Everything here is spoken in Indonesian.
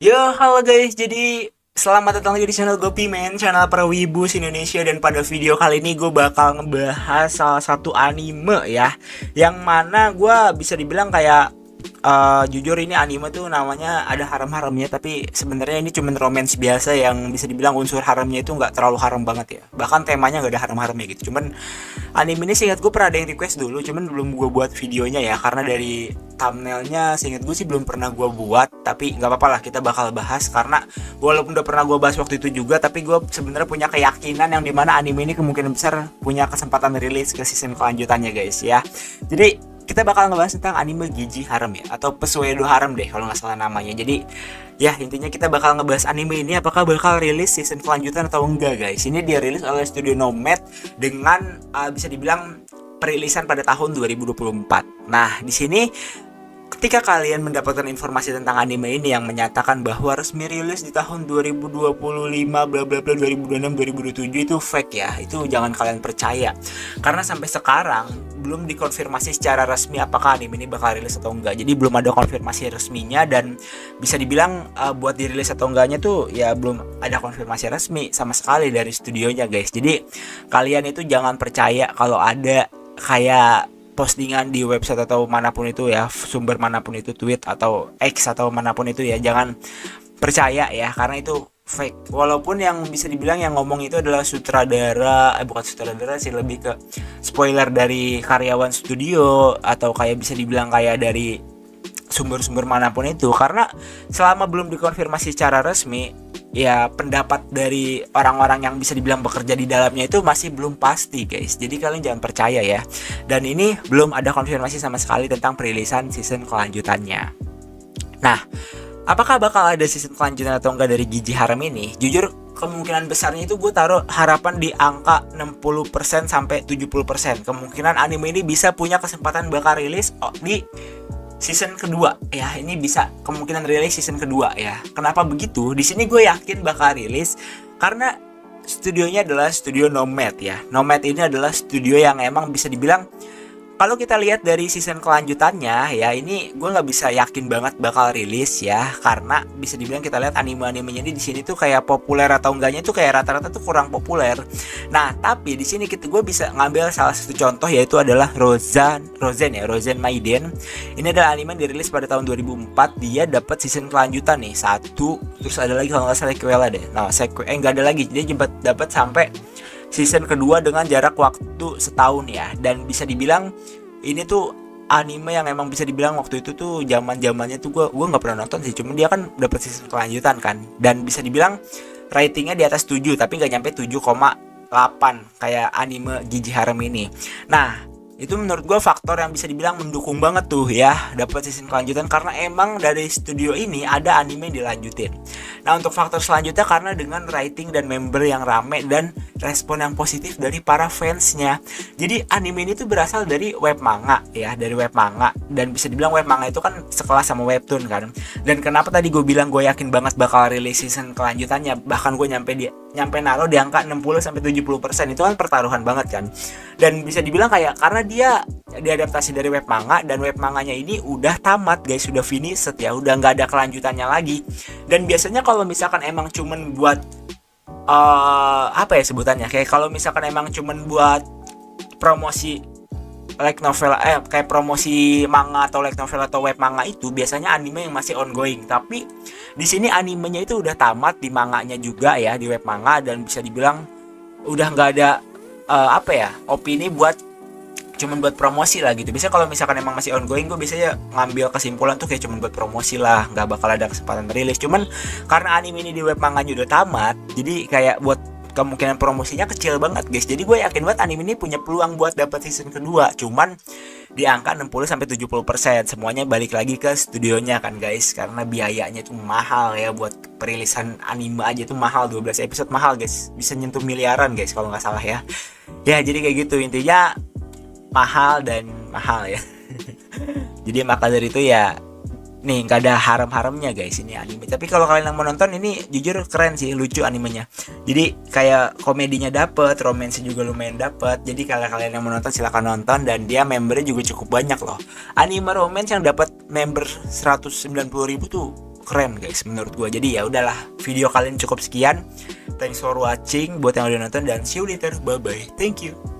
Yo, halo guys. Jadi selamat datang lagi di channel Gopi Men, channel para wibus Indonesia. Dan pada video kali ini gue bakal ngebahas salah satu anime ya, yang mana gue bisa dibilang kayak jujur ini anime tuh namanya ada haram-haramnya, tapi sebenarnya ini cuman romance biasa yang bisa dibilang unsur haramnya itu nggak terlalu haram banget ya. Bahkan temanya nggak ada haram-haramnya gitu. Cuman anime ini seingat gue pernah ada yang request dulu, cuman belum gue buat videonya ya, karena dari thumbnailnya seingat gue sih belum pernah gue buat. Tapi nggak apa-apa lah, kita bakal bahas karena walaupun udah pernah gue bahas waktu itu juga, tapi gue sebenarnya punya keyakinan yang dimana anime ini kemungkinan besar punya kesempatan rilis ke season kelanjutannya guys ya. Jadi kita bakal ngebahas tentang anime Gigi Harem ya, atau Pseudo Harem deh kalau nggak salah namanya. Jadi ya intinya kita bakal ngebahas anime ini apakah bakal rilis season kelanjutan atau enggak guys. Ini dia rilis oleh Studio Nomad dengan bisa dibilang perilisan pada tahun 2024. Nah, di sini ketika kalian mendapatkan informasi tentang anime ini yang menyatakan bahwa resmi rilis di tahun 2025 bla bla bla 2026 2027 itu fake ya. Itu jangan kalian percaya. Karena sampai sekarang belum dikonfirmasi secara resmi apakah anime ini bakal rilis atau enggak. Jadi belum ada konfirmasi resminya, dan bisa dibilang buat dirilis atau enggaknya tuh ya belum ada konfirmasi resmi sama sekali dari studionya guys. Jadi kalian itu jangan percaya kalau ada kayak postingan di website atau manapun itu ya, sumber manapun itu, tweet atau X atau manapun itu ya, jangan percaya ya, karena itu fake. Walaupun yang bisa dibilang yang ngomong itu adalah sutradara, bukan sutradara sih, lebih ke spoiler dari karyawan studio atau kayak bisa dibilang kayak dari sumber-sumber manapun itu. Karena selama belum dikonfirmasi secara resmi ya, pendapat dari orang-orang yang bisa dibilang bekerja di dalamnya itu masih belum pasti guys. Jadi kalian jangan percaya ya. Dan ini belum ada konfirmasi sama sekali tentang perilisan season kelanjutannya. Nah, apakah bakal ada season kelanjutan atau enggak dari Gigi Harem ini? Jujur kemungkinan besarnya itu gue taruh harapan di angka 60% sampai 70%. Kemungkinan anime ini bisa punya kesempatan bakal rilis di season kedua ya. Ini bisa kemungkinan rilis season kedua ya. Kenapa begitu? Di sini gue yakin bakal rilis karena studionya adalah studio Nomad ya. Nomad ini adalah studio yang emang bisa dibilang, kalau kita lihat dari season kelanjutannya ya, ini gue nggak bisa yakin banget bakal rilis ya, karena bisa dibilang kita lihat anime-animenya di sini tuh kayak populer atau enggaknya tuh kayak rata-rata tuh kurang populer. Nah, tapi di sini gue bisa ngambil salah satu contoh, yaitu adalah Rozen Maiden. Ini adalah anime yang dirilis pada tahun 2004. Dia dapat season kelanjutan nih, satu, terus ada lagi kalau nggak salah sequel deh. Nah, nggak ada lagi. Dia dapat sampai season kedua dengan jarak waktu setahun ya. Dan bisa dibilang ini tuh anime yang emang bisa dibilang waktu itu tuh zaman-zamannya tuh gue nggak pernah nonton sih, cuman dia kan dapat season kelanjutan kan, dan bisa dibilang ratingnya di atas 7 tapi nggak nyampe 7,8 kayak anime Gigi Harem ini. Nah, itu menurut gue faktor yang bisa dibilang mendukung banget tuh ya dapat season kelanjutan, karena emang dari studio ini ada anime yang dilanjutin. Nah, untuk faktor selanjutnya karena dengan rating dan member yang rame dan respon yang positif dari para fansnya. Jadi anime ini tuh berasal dari web manga ya, dari web manga, dan bisa dibilang web manga itu kan sekelas sama webtoon kan. Dan kenapa tadi gue bilang gue yakin banget bakal rilis season kelanjutannya, bahkan gue nyampe naruh di angka 60-70%, itu kan pertaruhan banget kan. Dan bisa dibilang kayak karena dia diadaptasi dari web manga, dan web manganya ini udah tamat guys, sudah finish ya, udah nggak ada kelanjutannya lagi. Dan biasanya kalau misalkan emang cuman buat apa ya sebutannya, kayak kalau misalkan emang cuman buat promosi light novel, kayak promosi manga atau light novel atau web manga, itu biasanya anime yang masih ongoing. Tapi di sini animenya itu udah tamat di manganya juga ya, di web manga, dan bisa dibilang udah nggak ada apa ya, opini buat cuman buat promosi lah gitu. Biasanya kalau misalkan emang masih ongoing, gue biasanya ngambil kesimpulan tuh kayak cuman buat promosi lah, nggak bakal ada kesempatan rilis. Cuman karena anime ini di web manganya udah tamat, jadi kayak buat kemungkinan promosinya kecil banget guys. Jadi gue yakin banget anime ini punya peluang buat dapat season kedua, cuman di angka 60-70%. Semuanya balik lagi ke studionya kan guys, karena biayanya itu mahal ya, buat perilisan anime aja tuh mahal, 12 episode mahal guys, bisa nyentuh miliaran guys kalau nggak salah ya. Ya jadi kayak gitu intinya, mahal dan mahal ya. Jadi maka dari itu ya, nih nggak ada haram-haramnya guys ini anime. Tapi kalau kalian yang mau nonton ini jujur keren sih, lucu animenya. Jadi kayak komedinya dapet, romansnya juga lumayan dapet. Jadi kalau kalian yang mau nonton silahkan nonton, dan dia membernya juga cukup banyak loh. Anime romance yang dapat member 190.000 tuh keren guys menurut gue. Jadi ya udahlah, video kali ini cukup sekian. Thanks for watching buat yang udah nonton, dan see you later, bye bye, thank you.